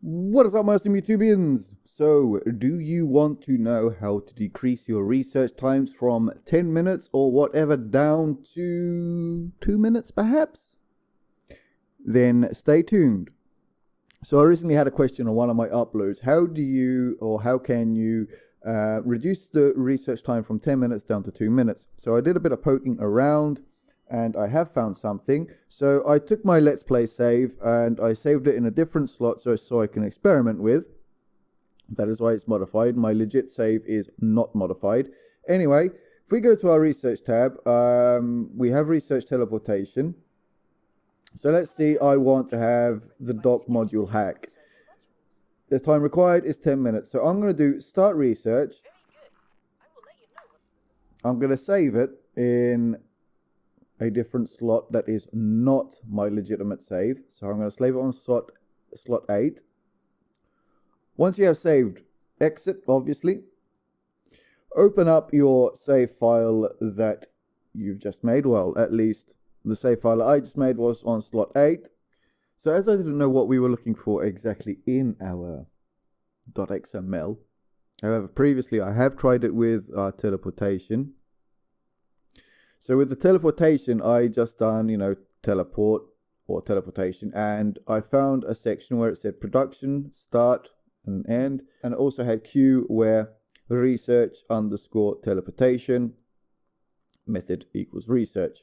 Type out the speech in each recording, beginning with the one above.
What is up, my awesome YouTubians? So, do you want to know how to decrease your research times from 10 minutes or whatever down to 2 minutes perhaps? Then stay tuned. So I recently had a question on one of my uploads. How can you reduce the research time from 10 minutes down to 2 minutes? So I did a bit of poking around and I have found something. So I took my Let's Play save and I saved it in a different slot so I can experiment with. That is why it's modified. My legit save is not modified. Anyway, if we go to our research tab, we have research teleportation. So let's see, I want to have the dock module hack. The time required is 10 minutes. So I'm going to do start research. I'm going to save it in a different slot that is not my legitimate save. So I'm going to save it on slot 8. Once you have saved, exit, obviously. Open up your save file that you've just made. Well, at least the save file I just made was on slot 8. So as I didn't know what we were looking for exactly in our .xml, however, previously I have tried it with teleportation. So with the teleportation, I just done, teleport or teleportation, and I found a section where it said production, start, and end, and it also had queue where research underscore teleportation method equals research.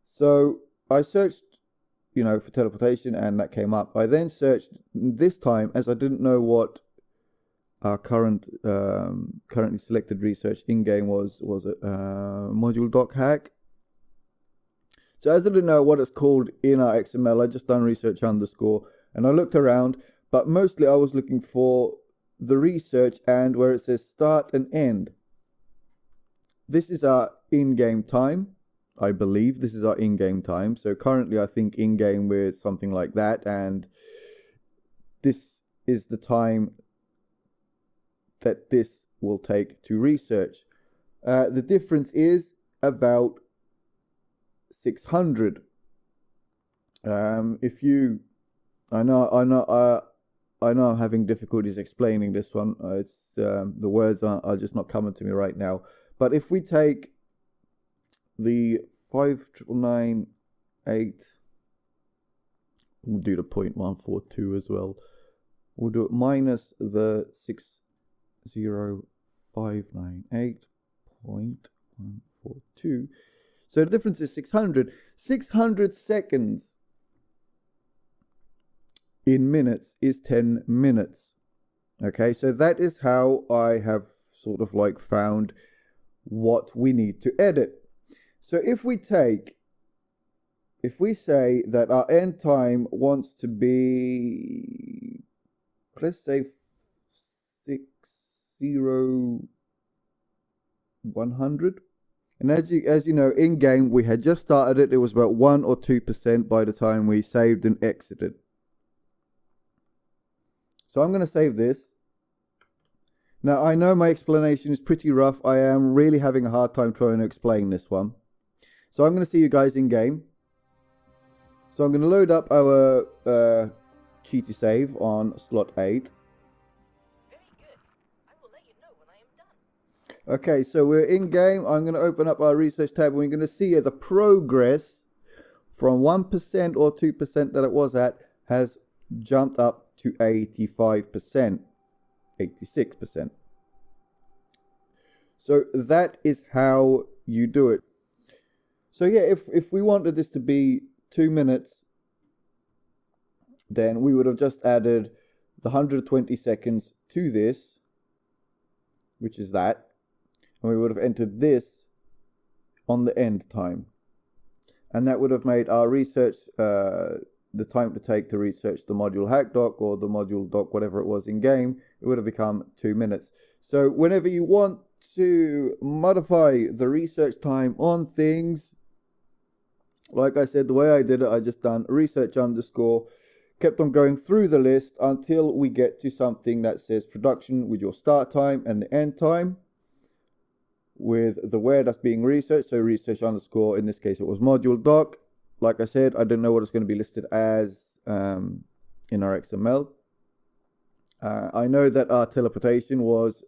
So I searched, for teleportation, and that came up. I then searched this time, as I didn't know what our currently selected research in game was a module doc hack. So as I didn't know what it's called in our XML, I just done research underscore, and I looked around, but mostly I was looking for the research and where it says start and end. This is our in-game time. I believe this is our in-game time. So currently I think in-game we're something like that, and this is the time that this will take to research. The difference is about 600. I know I'm having difficulties explaining this one. The words are just not coming to me right now. But if we take the 5998, we'll do the 0.142 as well. We'll do it minus the 60598.142. So the difference is 600. 600 seconds in minutes is 10 minutes. Okay, so that is how I have sort of found what we need to edit. So if we say that our end time wants to be, let's say 100, and as you know, in game we had just started it. It was about 1 or 2% by the time we saved and exited. So I'm going to save this. Now I know my explanation is pretty rough. I am really having a hard time trying to explain this one. So I'm going to see you guys in game. So I'm going to load up our cheaty save on slot 8. Okay, so we're in game. I'm going to open up our research tab, and we're going to see the progress from 1% or 2% that it was at has jumped up to 85%, 86%. So that is how you do it. So yeah, if we wanted this to be 2 minutes, then we would have just added the 120 seconds to this, which is that. And we would have entered this on the end time. And that would have made our research, the time to take to research the module hack doc or the module doc, whatever it was in game, it would have become 2 minutes. So whenever you want to modify the research time on things, like I said, the way I did it, I just done research underscore, kept on going through the list until we get to something that says production with your start time and the end time, with the where that's being researched. So research underscore, in this case it was module doc. Like I said, I didn't know what it's going to be listed as in our XML. I know that our teleportation was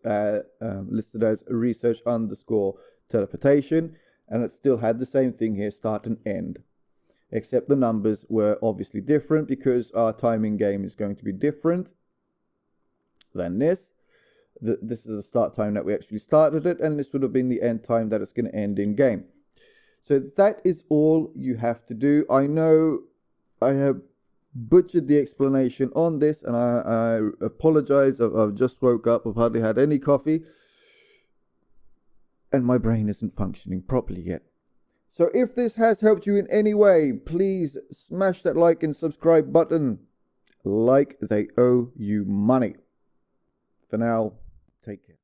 listed as research underscore teleportation, and it still had the same thing here, start and end. Except the numbers were obviously different because our timing game is going to be different than this. This is the start time that we actually started it, and this would have been the end time that it's going to end in game. So that is all you have to do. I know I have butchered the explanation on this, and I apologize. I've just woke up. I've hardly had any coffee, and my brain isn't functioning properly yet. So if this has helped you in any way, please smash that like and subscribe button like they owe you money. For now, take care.